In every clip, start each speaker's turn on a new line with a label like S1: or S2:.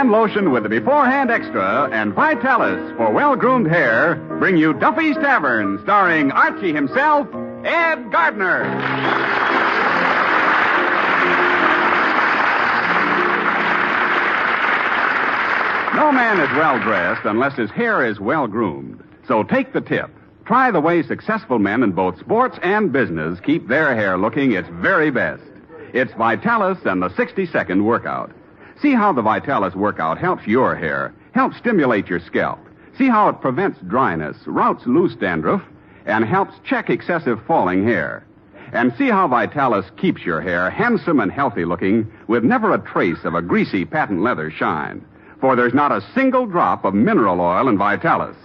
S1: hand lotion with the beforehand extra and Vitalis for well-groomed hair bring you Duffy's Tavern, starring Archie himself, Ed Gardner. No man is well-dressed unless his hair is well-groomed. So take the tip. Try the way successful men in both sports and business keep their hair looking its very best. It's Vitalis and the 60-second workout. See how the Vitalis workout helps your hair, helps stimulate your scalp. See how it prevents dryness, routes loose dandruff, and helps check excessive falling hair. And see how Vitalis keeps your hair handsome and healthy looking with never a trace of a greasy patent leather shine. For there's not a single drop of mineral oil in Vitalis.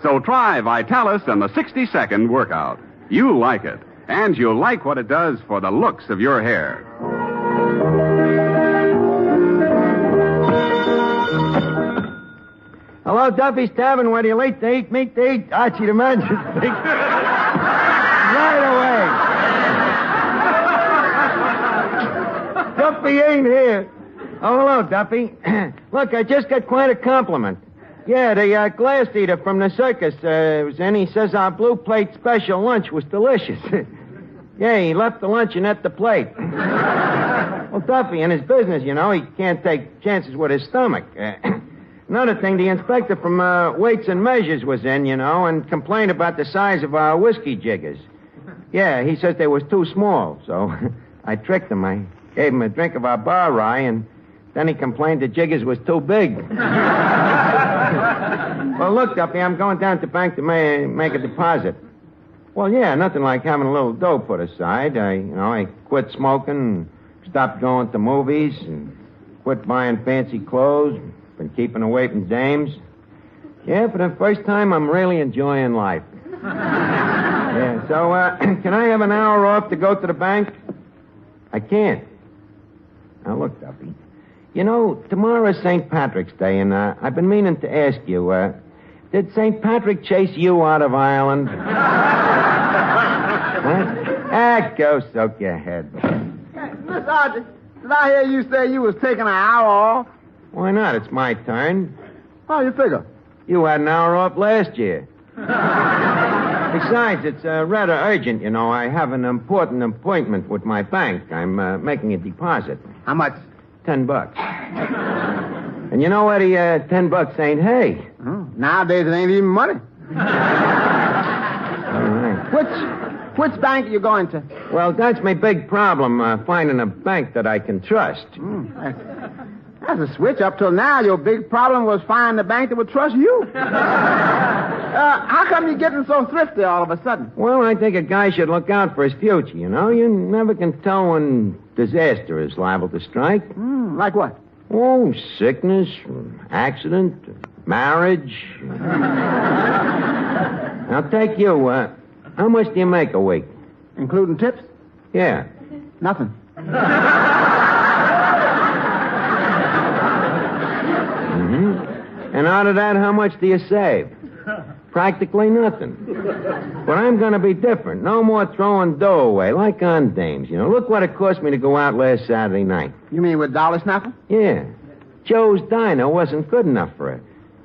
S1: So try Vitalis and the 60-second workout. You'll like it, and you'll like what it does for the looks of your hair.
S2: Hello, Duffy's Tavern. Where do you like to eat? Meat to eat? Archie the Manager. Right away. Duffy ain't here. Oh, hello, Duffy. Look, I just got quite a compliment. Yeah, the glass eater from the circus was in. He says our blue plate special lunch was delicious. Yeah, he left the luncheon at the plate. Well, Duffy, in his business, you know, he can't take chances with his stomach. Another thing, the inspector from Weights and Measures was in, you know, and complained about the size of our whiskey jiggers. Yeah, he says they was too small, so I tricked him. I gave him a drink of our bar rye, and then he complained the jiggers was too big. Well, look, Duffy, I'm going down to the bank to make a deposit. Well, yeah, nothing like having a little dough put aside. I quit smoking, stopped going to movies, and quit buying fancy clothes, been keeping away from dames. Yeah, for the first time, I'm really enjoying life. Yeah, so, can I have an hour off to go to the bank? I can't. Now, look, Duffy. You know, tomorrow's St. Patrick's Day, and I've been meaning to ask you, did St. Patrick chase you out of Ireland? Huh? Go soak your head.
S3: Miss Archie, did I hear you say you was taking an hour off?
S2: Why not? It's my turn.
S3: How you figure?
S2: You had an hour off last year. Besides, it's rather urgent, you know. I have an important appointment with my bank. I'm making a deposit.
S3: How much?
S2: $10. And you know what? $10 ain't hay.
S3: Nowadays, it ain't even money.
S2: All right.
S3: Which bank are you going to?
S2: Well, that's my big problem, finding a bank that I can trust.
S3: That's a switch. Up till now, your big problem was finding a bank that would trust you. How come you're getting so thrifty all of a sudden?
S2: Well, I think a guy should look out for his future, you know. You never can tell when disaster is liable to strike.
S3: Like what?
S2: Oh, sickness, accident, marriage. Now, take you. How much do you make a week?
S3: Including tips?
S2: Yeah.
S3: Nothing.
S2: And out of that, how much do you save? Practically nothing. But I'm going to be different. No more throwing dough away, like on dames. You know, look what it cost me to go out last Saturday night.
S3: You mean with dollar snapping?
S2: Yeah. Joe's diner wasn't good enough for her.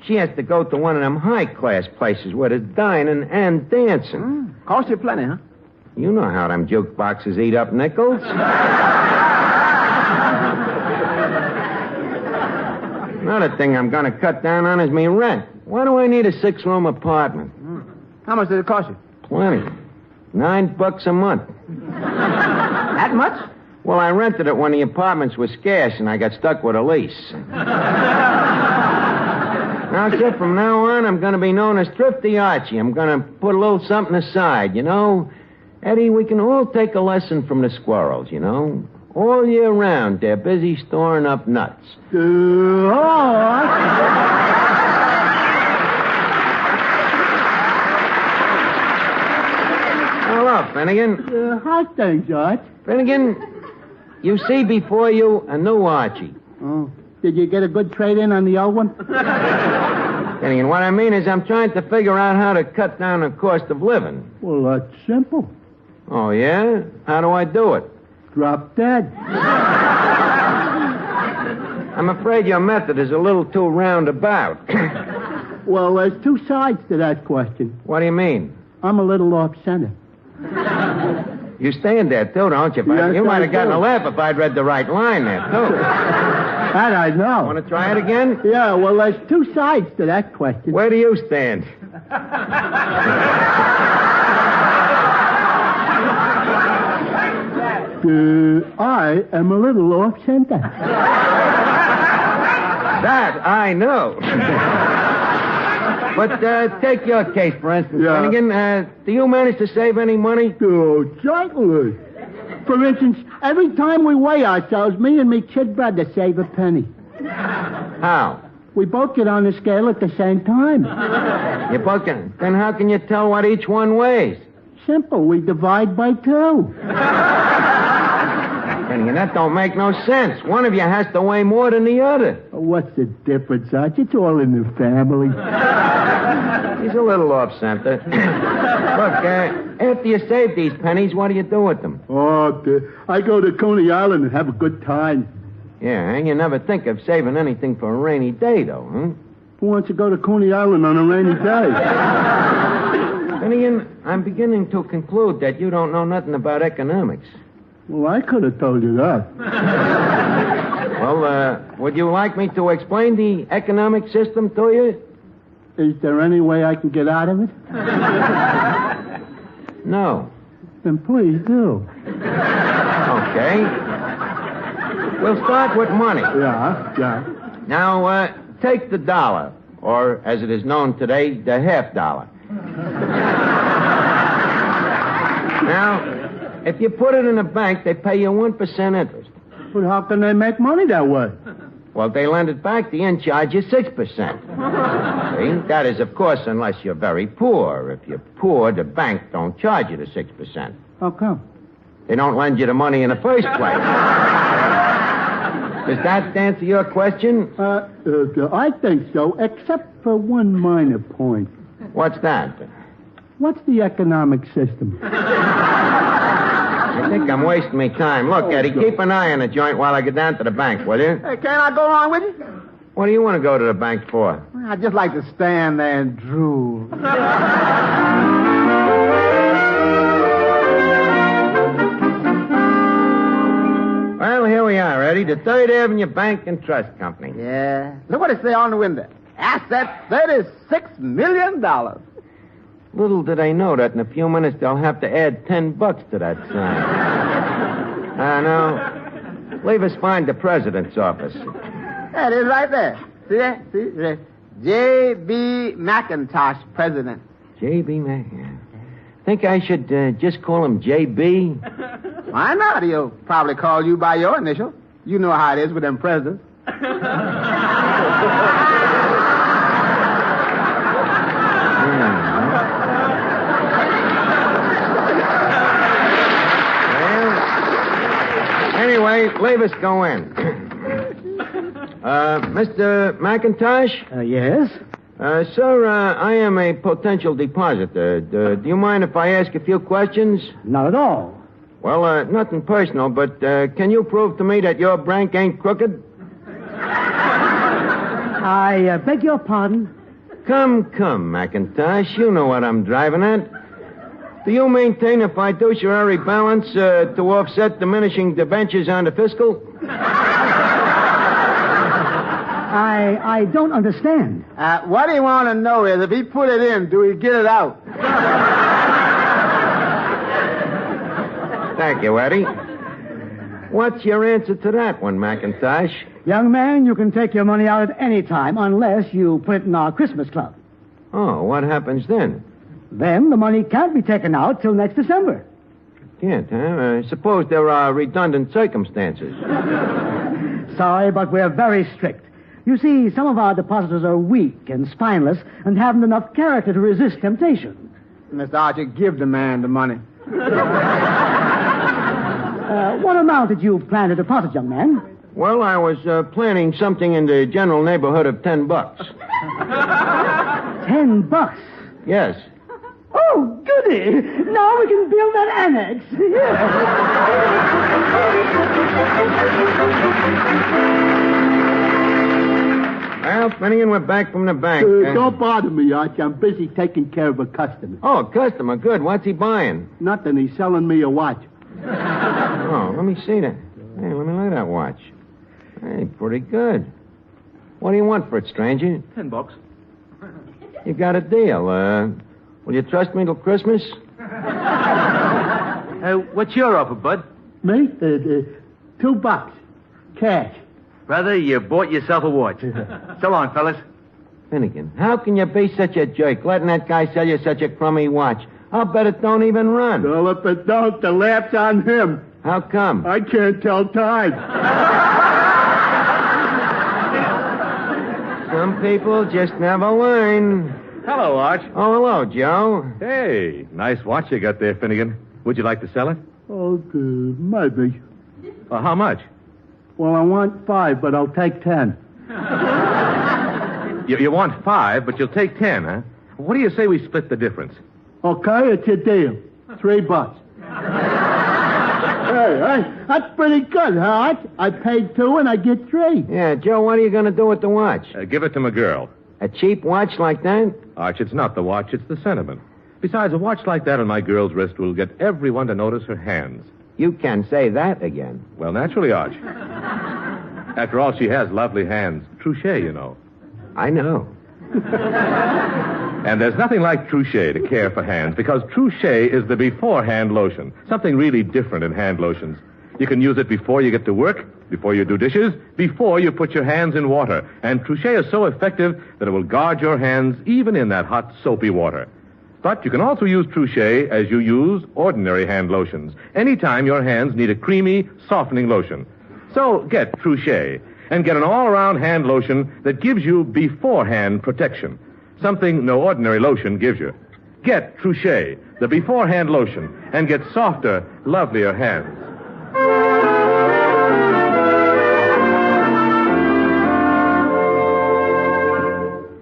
S2: She has to go to one of them high-class places where there's dining and dancing.
S3: Cost you plenty, huh?
S2: You know how them jukeboxes eat up nickels. Another thing I'm going to cut down on is me rent. Why do I need a 6-room apartment?
S3: How much did it cost you?
S2: Plenty. $9 a month.
S3: That much?
S2: Well, I rented it when the apartments were scarce and I got stuck with a lease. Now, kid, from now on, I'm going to be known as Thrifty Archie. I'm going to put a little something aside, you know. Eddie, we can all take a lesson from the squirrels, you know. All year round, they're busy storing up nuts. Hello, Finnegan.
S4: How's things, Arch?
S2: Finnegan, you see before you a new Archie.
S4: Oh, did you get a good trade-in on the old one?
S2: Finnegan, what I mean is I'm trying to figure out how to cut down the cost of living.
S4: Well, that's simple.
S2: Oh, yeah? How do I do it?
S4: Drop dead.
S2: I'm afraid your method is a little too roundabout.
S4: Well, there's two sides to that question.
S2: What do you mean?
S4: I'm a little off-center.
S2: You stand there, too, don't you?
S4: Yes,
S2: You might
S4: I
S2: have gotten
S4: do.
S2: a laugh if I'd read the right line there, too.
S4: That I know.
S2: Want to try it again?
S4: Yeah, well, there's two sides to that question.
S2: Where do you stand?
S4: I am a little off-center.
S2: That I know. But take your case, for instance,
S4: Yeah.
S2: Finnegan. Do you manage to save any money?
S4: Oh, certainly. For instance, every time we weigh ourselves, me and me kid brother save a penny.
S2: How?
S4: We both get on the scale at the same time.
S2: You both can. Then how can you tell what each one weighs?
S4: Simple. We divide by 2.
S2: Finnegan, that don't make no sense. One of you has to weigh more than the other.
S4: What's the difference, Archie? It's all in the family.
S2: He's a little off-center. Look, after you save these pennies, what do you do with them?
S4: Oh, I go to Coney Island and have a good time.
S2: Yeah, and you never think of saving anything for a rainy day, though, huh?
S4: Who wants to go to Coney Island on a rainy day?
S2: Finnegan, I'm beginning to conclude that you don't know nothing about economics.
S4: Well, I could have told you that.
S2: Well, would you like me to explain the economic system to you?
S4: Is there any way I can get out of it?
S2: No.
S4: Then please do.
S2: Okay. We'll start with money.
S4: Yeah.
S2: Now, take the dollar, or as it is known today, the $50. Now, if you put it in a bank, they pay you 1% interest.
S4: But how can they make money that way?
S2: Well, if they lend it back, the inn charge you 6%. See? That is, of course, unless you're very poor. If you're poor, the bank don't charge you the 6%.
S4: How come?
S2: They don't lend you the money in the first place. Does that answer your question?
S4: I think so, except for one minor point.
S2: What's that?
S4: What's the economic system?
S2: I think I'm wasting my time. Look, Eddie, keep an eye on the joint while I get down to the bank, will you?
S3: Hey, can't I go along with you?
S2: What do you want to go to the bank for?
S3: I'd just like to stand there and drool.
S2: Well, here we are, Eddie. The 3rd Avenue Bank and Trust Company.
S3: Yeah. Look what it say on the window. Assets $36 million.
S2: Little do they know that in a few minutes they'll have to add $10 to that sign. Now, leave us find the president's office.
S3: That is right there. See that? See? J.B. McIntosh, president.
S2: J.B. Mac. Think I should just call him J.B.?
S3: Why not? He'll probably call you by your initial. You know how it is with them presidents.
S2: Anyway, leave us go in. Mr. McIntosh?
S4: Yes?
S2: Sir, I am a potential depositor. Do you mind if I ask a few questions?
S4: Not at all.
S2: Well, nothing personal, but can you prove to me that your bank ain't crooked?
S4: I beg your pardon?
S2: Come, McIntosh. You know what I'm driving at. Do you maintain a fiduciary balance to offset diminishing debentures on the fiscal?
S4: I don't understand.
S3: What he want to know is if he put it in, do he get it out?
S2: Thank you, Eddie. What's your answer to that one, McIntosh?
S4: Young man, you can take your money out at any time unless you put it in our Christmas club.
S2: Oh, what happens then?
S4: Then the money can't be taken out till next December.
S2: Can't, huh? Suppose there are redundant circumstances.
S4: Sorry, but we're very strict. You see, some of our depositors are weak and spineless and haven't enough character to resist temptation.
S3: Mr. Archie, give the man the money.
S4: What amount did you plan to deposit, young man?
S2: Well, I was planning something in the general neighborhood of $10.
S4: $10?
S2: Yes.
S4: Oh, goody! Now we can build that annex.
S2: Well, Finnegan, we're back from the bank.
S5: Don't bother me, Arch. I'm busy taking care of a customer.
S2: Oh, a customer. Good. What's he buying?
S5: Nothing. He's selling me a watch.
S2: Oh, let me see that. Hey, let me look at that watch. Hey, pretty good. What do you want for it, stranger?
S6: $10.
S2: You got a deal. Will you trust me till Christmas?
S6: What's your offer, Bud?
S5: Me? $2. Cash.
S6: Brother, you bought yourself a watch. So long, fellas.
S2: Finnegan, how can you be such a jerk, letting that guy sell you such a crummy watch? I'll bet it don't even run.
S5: Well, if it don't, the laugh's on him.
S2: How come?
S5: I can't tell time.
S2: Some people just never learn.
S7: Hello, Arch.
S2: Oh, hello, Joe.
S7: Hey, nice watch you got there, Finnegan. Would you like to sell it?
S5: Oh, maybe.
S7: How much?
S5: Well, I want 5, but I'll take 10.
S7: You want 5, but you'll take 10, huh? What do you say we split the difference?
S5: Okay, it's a deal. $3. Hey, that's pretty good, huh, Arch? I paid 2 and I get 3.
S2: Yeah, Joe, what are you going to do with the watch?
S7: Give it to my girl.
S2: A cheap watch like that?
S7: Arch, it's not the watch, it's the sentiment. Besides, a watch like that on my girl's wrist will get everyone to notice her hands.
S2: You can say that again.
S7: Well, naturally, Arch. After all, she has lovely hands. Trouchet, you know.
S2: I know.
S7: And there's nothing like Trouchet to care for hands, because Trouchet is the before-hand lotion. Something really different in hand lotions. You can use it before you get to work, before you do dishes, before you put your hands in water. And Trouchet is so effective that it will guard your hands even in that hot, soapy water. But you can also use Trouchet as you use ordinary hand lotions, anytime your hands need a creamy, softening lotion. So get Trouchet, and get an all-around hand lotion that gives you beforehand protection, something no ordinary lotion gives you. Get Trouchet, the beforehand lotion, and get softer, lovelier hands.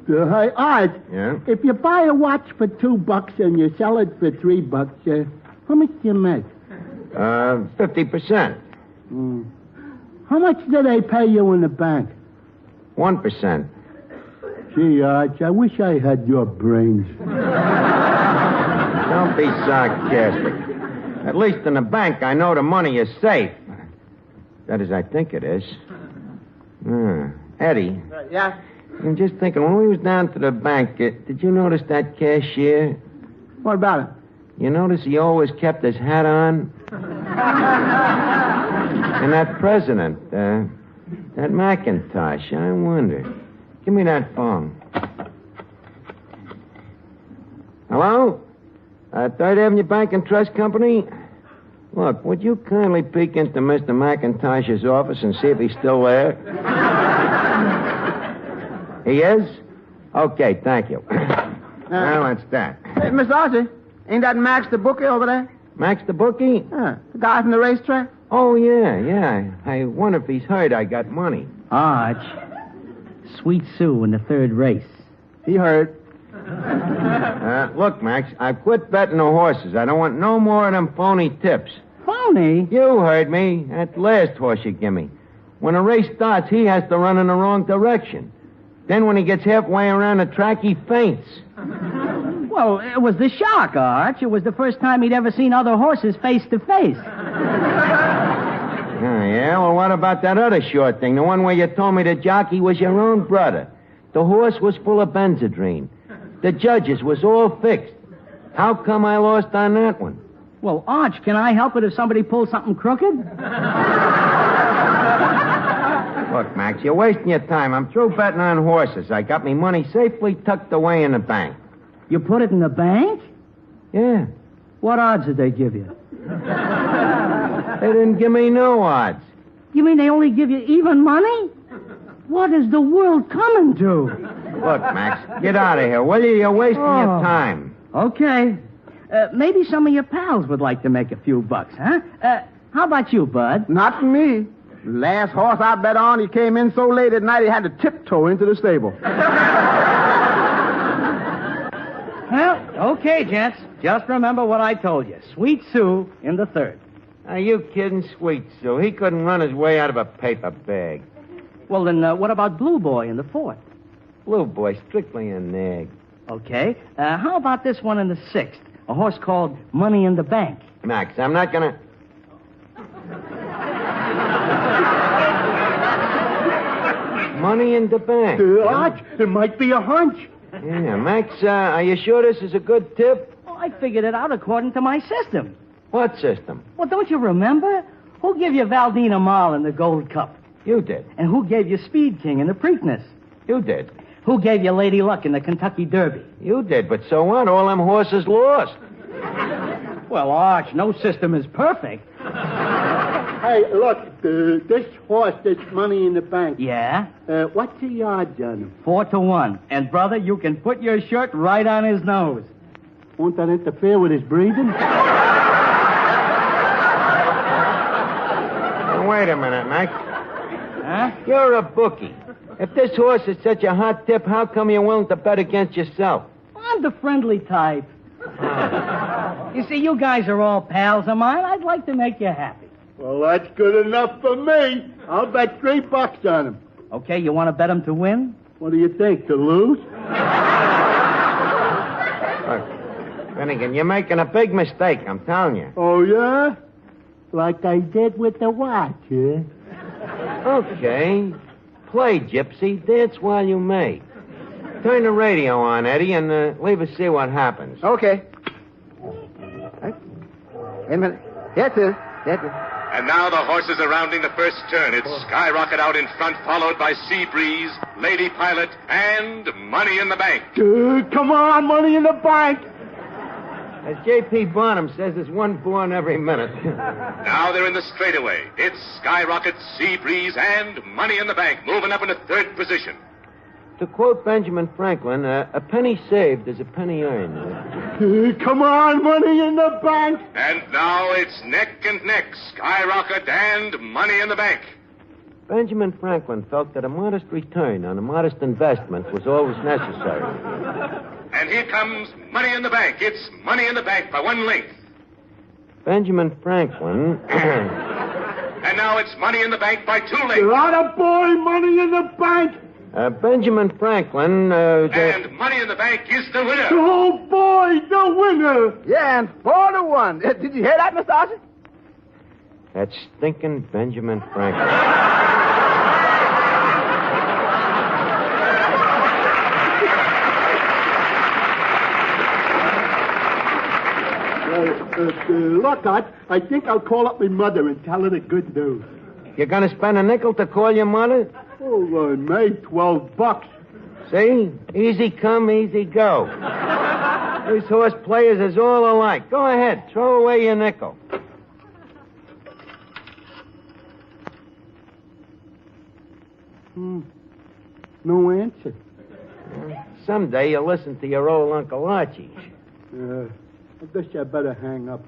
S5: Hey, Art.
S2: Yeah?
S5: If you buy a watch for $2 and you sell it for $3, how much do you make?
S2: 50%.
S5: How much do they pay you in the bank?
S2: 1%.
S5: Gee, Arch, I wish I had your brains.
S2: Don't be sarcastic. At least in the bank, I know the money is safe. That is, I think it is. Eddie.
S3: Yeah?
S2: I'm just thinking, when we was down to the bank, did you notice that cashier?
S5: What about it?
S2: You notice he always kept his hat on? And that president, that Macintosh, I wonder. Give me that phone. Hello? Third Avenue Bank and Trust Company? Look, would you kindly peek into Mr. McIntosh's office and see if he's still there? He is? Okay, thank you. Well, that's that.
S3: Hey, Miss Archie, ain't that Max the bookie over there?
S2: Max the bookie?
S3: The guy from the racetrack?
S2: Oh, yeah. I wonder if he's heard I got money.
S4: Arch, Sweet Sue in the third race.
S3: He heard.
S2: Look, Max, I quit betting the horses. I don't want no more of them phony tips.
S4: Phony?
S2: You heard me. That last horse you give me. When a race starts, he has to run in the wrong direction. Then when he gets halfway around the track, he faints.
S4: Well, it was the shock, Arch. It was the first time he'd ever seen other horses face to face.
S2: Yeah, well, what about that other short thing? The one where you told me the jockey was your own brother. The horse was full of Benzedrine. The judges was all fixed. How come I lost on that one?
S4: Well, Arch, can I help it if somebody pulls something crooked?
S2: Look, Max, you're wasting your time. I'm through betting on horses. I got me money safely tucked away in the bank.
S4: You put it in the bank?
S2: Yeah.
S4: What odds did they give you?
S2: They didn't give me no odds.
S4: You mean they only give you even money? What is the world coming to?
S2: Look, Max, get out of here, will you? You're wasting your time.
S4: Okay. Maybe some of your pals would like to make a few bucks, huh? How about you, Bud?
S3: Not for me. Last horse I bet on, he came in so late at night he had to tiptoe into the stable.
S4: Well, okay, gents. Just remember what I told you. Sweet Sue in the third.
S2: Are you kidding, Sweet Sue? He couldn't run his way out of a paper bag.
S4: Well, then what about Blue Boy in the fourth?
S2: Blue boy, strictly a nag.
S4: Okay. How about this one in the 6th? A horse called Money in the Bank.
S2: Max, I'm not gonna... Money in the bank.
S5: Arch, it might be a hunch.
S2: Yeah, Max, are you sure this is a good tip?
S4: Well, I figured it out according to my system.
S2: What system?
S4: Well, don't you remember? Who gave you Valdina Mall in the Gold Cup?
S2: You did.
S4: And who gave you Speed King in the Preakness?
S2: You did.
S4: Who gave you Lady Luck in the Kentucky Derby?
S2: You did, but so what? All them horses lost.
S4: Well, Arch, no system is perfect.
S5: Hey, look, this horse, this Money in the Bank.
S4: Yeah?
S5: What's the odds on him?
S4: 4-1. And, brother, you can put your shirt right on his nose.
S5: Won't that interfere with his breathing?
S2: Now, wait a minute, Max.
S4: Huh?
S2: You're a bookie. If this horse is such a hot tip, how come you're willing to bet against yourself?
S4: I'm the friendly type. You see, you guys are all pals of mine. I'd like to make you happy.
S5: Well, that's good enough for me. I'll bet $3 on him.
S4: Okay, you want to bet him to win?
S5: What do you think, to lose?
S2: Look, Finnegan, you're making a big mistake, I'm telling you.
S5: Oh, yeah? Like I did with the watch, huh?
S2: Okay. Play, Gypsy. Dance while you may. Turn the radio on, Eddie, and leave us see what happens.
S3: Okay. Wait a minute. That's it. That's it.
S7: And now the horses are rounding the first turn. It's Skyrocket out in front, followed by Sea Breeze, Lady Pilot, and Money in the Bank.
S5: Come on, Money in the Bank.
S2: As J.P. Bonham says, there's one born every minute.
S7: Now they're in the straightaway. It's Skyrocket, Sea Breeze, and Money in the Bank, moving up into third position.
S2: To quote Benjamin Franklin, a penny saved is a penny earned.
S5: Come on, Money in the Bank.
S7: And now it's neck and neck, Skyrocket and Money in the Bank.
S2: Benjamin Franklin felt that a modest return on a modest investment was always necessary.
S7: And here comes Money in the Bank. It's Money in the Bank by one length.
S2: Benjamin Franklin...
S7: And now it's Money in the Bank by 2 lengths.
S5: Attaboy, Money in the Bank.
S2: Benjamin Franklin...
S7: And Money in the Bank is the winner.
S5: Oh, boy, the winner.
S3: Yeah, and 4-1. Did you hear that, Mr. Archie?
S2: That stinking Benjamin Franklin.
S5: Look, I think I'll call up my mother and tell her the good news.
S2: You're going to spend a nickel to call your mother?
S5: Oh, I made $12.
S2: See? Easy come, easy go. These horse players is all alike. Go ahead, throw away your nickel.
S5: No answer.
S2: Someday you'll listen to your old Uncle Archie.
S5: I guess I better hang up.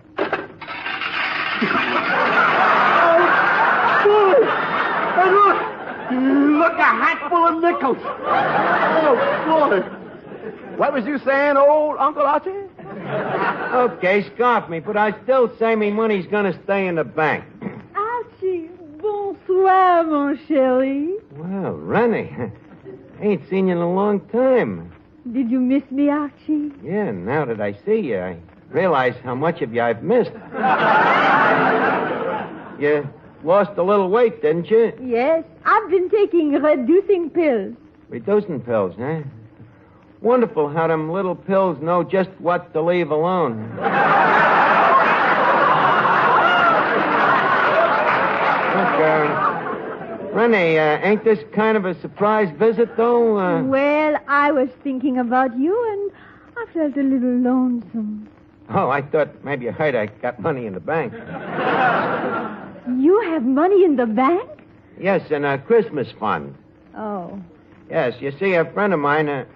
S5: Hey, look, a hat full of nickels. Oh, boy.
S3: What was you saying, old Uncle Archie?
S2: Okay, scoff me, but I still say me money's going to stay in the bank.
S8: Archie, bonsoir, mon chéri.
S2: Well, Rennie, ain't seen you in a long time.
S8: Did you miss me, Archie?
S2: Yeah, now that I see you, I realize how much of you I've missed. You lost a little weight, didn't you?
S8: Yes, I've been taking reducing pills.
S2: Reducing pills, huh? Wonderful how them little pills know just what to leave alone. Look, Rennie, ain't this kind of a surprise visit, though?
S8: Well, I was thinking about you, and I felt a little lonesome.
S2: Oh, I thought maybe you heard I got money in the bank.
S8: You have money in the bank?
S2: Yes, in a Christmas fund.
S8: Oh.
S2: Yes, you see, a friend of mine,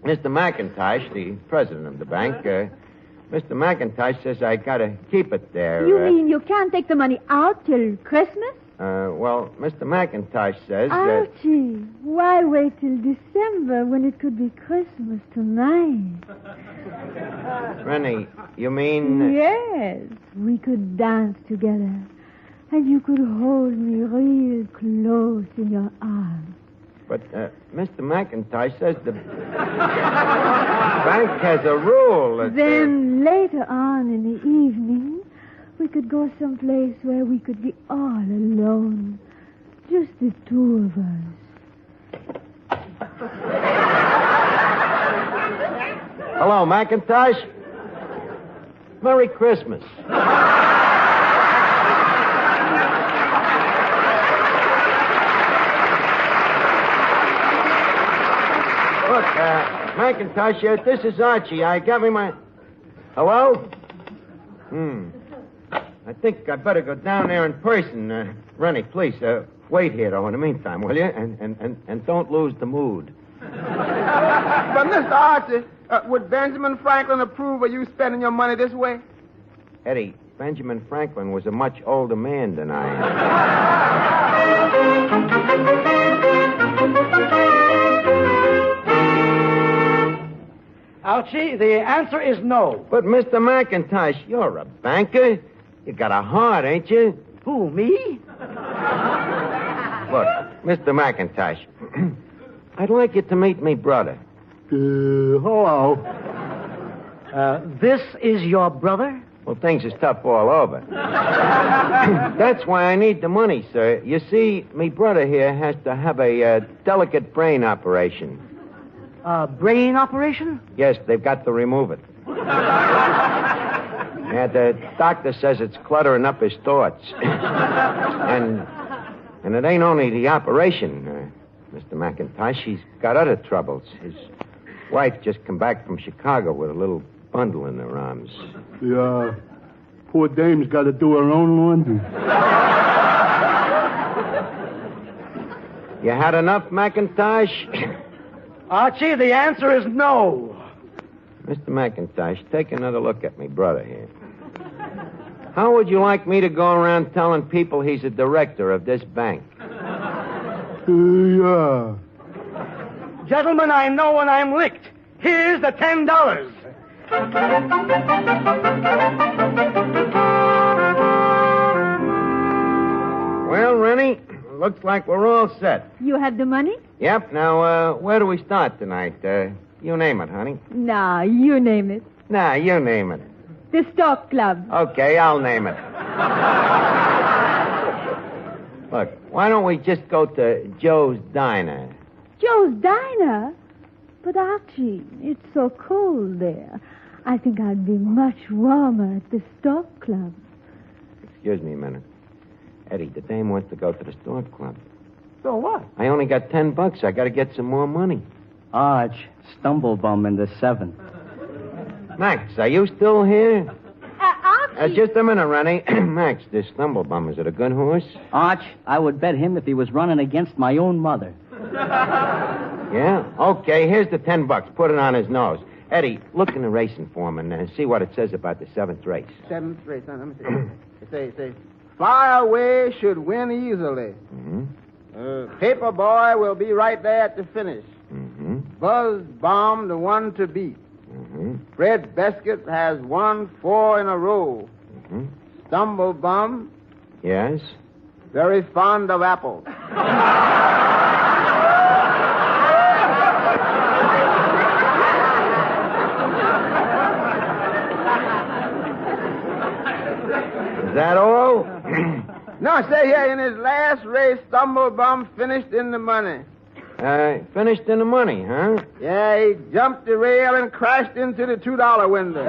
S2: Mr. McIntosh, the president of the bank, Mr. McIntosh says I gotta keep it there.
S8: You mean you can't take the money out till Christmas?
S2: Well, Mr. McIntosh says
S8: Archie, why wait till December when it could be Christmas tonight?
S2: Rennie, you mean...
S8: Yes, we could dance together, and you could hold me real close in your arms.
S2: But Mr. McIntosh says the bank has a rule that...
S8: Then later on in the evening, we could go someplace where we could be all alone. Just the two of us.
S2: Hello, McIntosh. Merry Christmas. Look, McIntosh, this is Archie. I got me my... Hello? I think I'd better go down there in person. Rennie, please, wait here, though, in the meantime, will you? And don't lose the mood.
S3: But, Mr. Archie, would Benjamin Franklin approve of you spending your money this way?
S2: Eddie, Benjamin Franklin was a much older man than I am.
S4: Archie, the answer is no.
S2: But, Mr. McIntosh, you're a banker. You got a heart, ain't you?
S4: Who, me?
S2: Look, Mr. McIntosh, I'd like you to meet me brother.
S5: Hello.
S4: This is your brother?
S2: Well, things is tough all over. That's why I need the money, sir. You see, me brother here has to have a delicate brain operation.
S4: Brain operation?
S2: Yes, they've got to remove it. Yeah, the doctor says it's cluttering up his thoughts. And it ain't only the operation, Mr. McIntosh. He's got other troubles. His wife just come back from Chicago with a little bundle in her arms.
S5: Yeah. Poor dame's got to do her own laundry.
S2: You had enough, McIntosh?
S4: Archie, the answer is no.
S2: Mr. McIntosh, take another look at me brother here. How would you like me to go around telling people he's a director of this bank?
S5: Yeah.
S4: Gentlemen, I know when I'm licked. Here's the $10.
S2: Well, Rennie, looks like we're all set.
S8: You have the money?
S2: Yep. Now, where do we start tonight? You name it, honey.
S8: Nah, you name it.
S2: Nah, you name it.
S8: The Stock Club.
S2: Okay, I'll name it. Look, why don't we just go to Joe's Diner?
S8: Joe's Diner? But Archie, it's so cold there. I think I'd be much warmer at the Stock Club.
S2: Excuse me a minute. Eddie, the dame wants to go to the Stock Club.
S3: So what?
S2: I only got $10. I got to get some more money.
S4: Arch, stumblebum in the 7th.
S2: Max, are you still here?
S8: Archie!
S2: Just a minute, Rennie. Max, this stumblebum, is it a good horse?
S4: Arch, I would bet him if he was running against my own mother.
S2: Yeah? Okay, here's the $10. Put it on his nose. Eddie, look in the racing form and see what it says about the 7th race.
S3: 7th race. Let me see. It says, fly away should win easily.
S2: Mm-hmm.
S3: Paperboy will be right there at the finish.
S2: Mm-hmm.
S3: Buzz Bomb, the one to beat.
S2: Mm-hmm.
S3: Fred Beskett has won 4 in a row.
S2: Mm-hmm.
S3: Stumblebum,
S2: Yes?
S3: very fond of apples.
S2: Is that all?
S3: No, say here, in his last race, Stumblebum finished in the money.
S2: Finished in the money, huh?
S3: Yeah, he jumped the rail and crashed into the $2 window.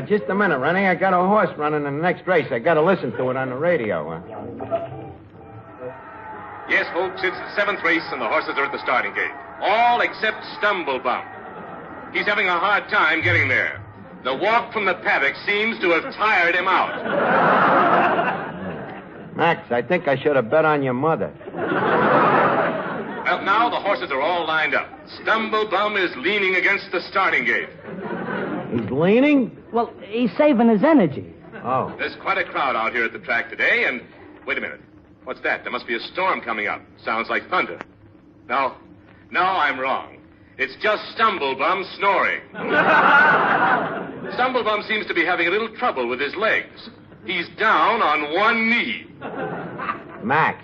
S2: Just a minute, Rennie. I got a horse running in the next race. I got to listen to it on the radio.
S9: Yes, folks, it's the 7th race, and the horses are at the starting gate. All except Stumblebum. He's having a hard time getting there. The walk from the paddock seems to have tired him out.
S2: Max, I think I should have bet on your mother.
S9: Well, now the horses are all lined up. Stumblebum is leaning against the starting gate.
S2: He's leaning?
S4: Well, he's saving his energy.
S2: Oh.
S9: There's quite a crowd out here at the track today, and... Wait a minute. What's that? There must be a storm coming up. Sounds like thunder. No, I'm wrong. It's just Stumblebum snoring. Stumblebum seems to be having a little trouble with his legs. He's down on one knee.
S2: Max.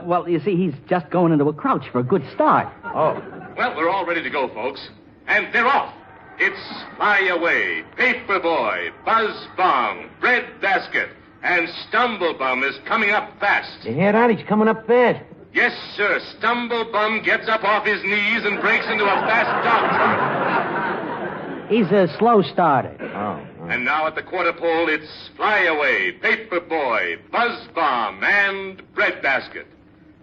S4: Well, you see, he's just going into a crouch for a good start.
S2: Oh.
S9: Well, we're all ready to go, folks. And they're off. It's Fly Away, Paper Boy, Buzz Bomb, Bread Basket, and Stumble Bum is coming up fast.
S2: You hear that? He's coming up fast.
S9: Yes, sir. Stumble Bum gets up off his knees and breaks into a fast dog trot.
S4: He's a slow starter.
S2: Oh.
S9: And now at the quarter pole, it's Fly Away, Paper Boy, Buzz Bomb, and Bread Basket.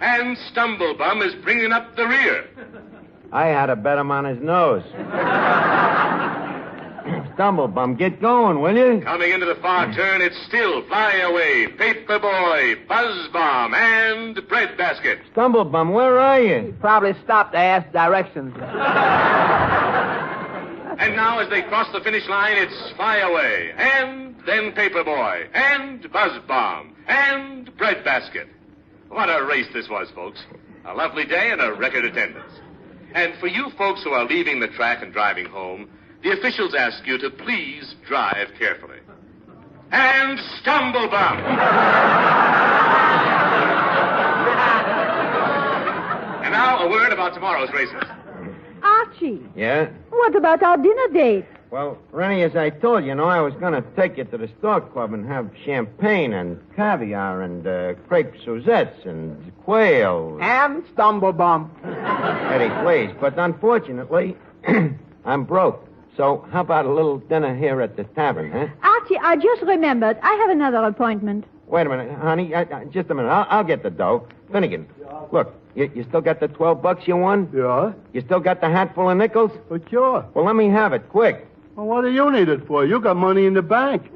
S9: And Stumble Bum is bringing up the rear.
S2: I had to bet him on his nose. Stumblebum, get going, will you?
S9: Coming into the far turn, it's still Fly Away, Paper Boy, Buzz Bomb, and Bread Basket.
S2: Stumblebum, where are you?
S3: Probably stopped to ask directions.
S9: And now as they cross the finish line, it's Fly Away, and then Paper Boy, and Buzz Bomb, and Bread Basket. What a race this was, folks. A lovely day and a record attendance. And for you folks who are leaving the track and driving home, the officials ask you to please drive carefully. And Stumble Bum. And now a word about tomorrow's races.
S8: Archie,
S2: Yeah?
S8: what about our dinner date?
S2: Well, Rennie, as I told you, I was going to take you to the Stork Club and have champagne and caviar and crepe Suzettes and quail.
S3: And Stumblebum.
S2: Eddie, please. But unfortunately, I'm broke. So how about a little dinner here at the tavern, huh?
S8: Archie, I just remembered. I have another appointment.
S2: Wait a minute, honey. Just a minute. I'll get the dough. Finnegan, look, you still got the $12 you won?
S5: Yeah?
S2: You still got the hat full of nickels?
S5: Oh, sure.
S2: Well, let me have it, quick.
S5: Well, what do you need it for? You got money in the bank.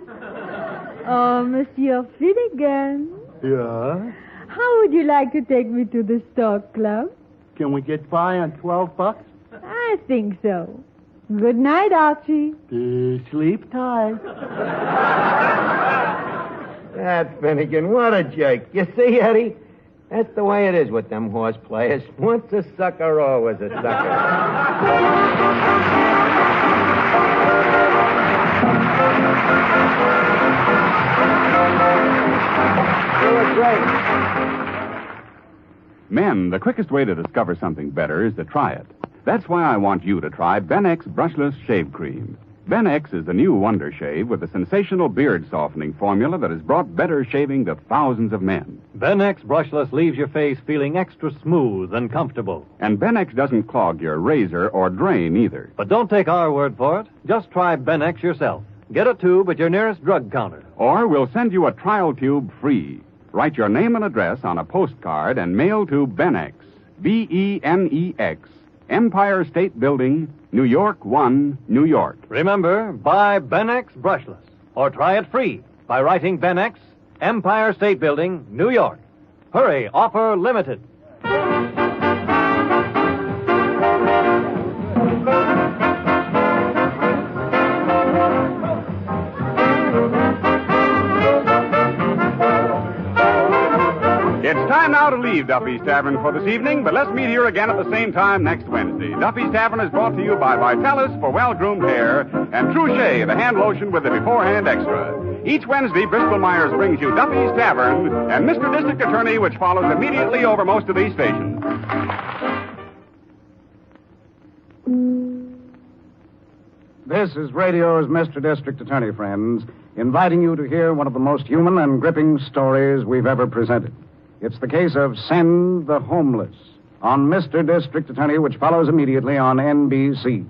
S8: Oh, Monsieur Finnegan.
S5: Yeah?
S8: How would you like to take me to the Stork Club?
S5: Can we get by on $12?
S8: I think so. Good night, Archie.
S5: Sleep tight.
S2: That Finnegan, what a jerk. You see, Eddie? That's the way it is with them horse players. Once a sucker, always a sucker.
S1: Men, the quickest way to discover something better is to try it. That's why I want you to try Ben X Brushless Shave Cream. Ben X is the new wonder shave with a sensational beard softening formula that has brought better shaving to thousands of men.
S10: Ben X Brushless leaves your face feeling extra smooth and comfortable.
S1: And Ben X doesn't clog your razor or drain either.
S10: But don't take our word for it. Just try Ben X yourself. Get a tube at your nearest drug counter.
S1: Or we'll send you a trial tube free. Write your name and address on a postcard and mail to Ben X, BENEX, Empire State Building, New York 1, New York.
S10: Remember, buy Ben X Brushless. Or try it free by writing Ben X, Empire State Building, New York. Hurry, offer limited.
S1: It's time now to leave Duffy's Tavern for this evening, but let's meet here again at the same time next Wednesday. Duffy's Tavern is brought to you by Vitalis for well-groomed hair and Trouchet, the hand lotion with the beforehand extra. Each Wednesday, Bristol Myers brings you Duffy's Tavern and Mr. District Attorney, which follows immediately over most of these stations.
S11: This is radio's Mr. District Attorney, friends, inviting you to hear one of the most human and gripping stories we've ever presented. It's the case of Send the Homeless on Mr. District Attorney, which follows immediately on NBC.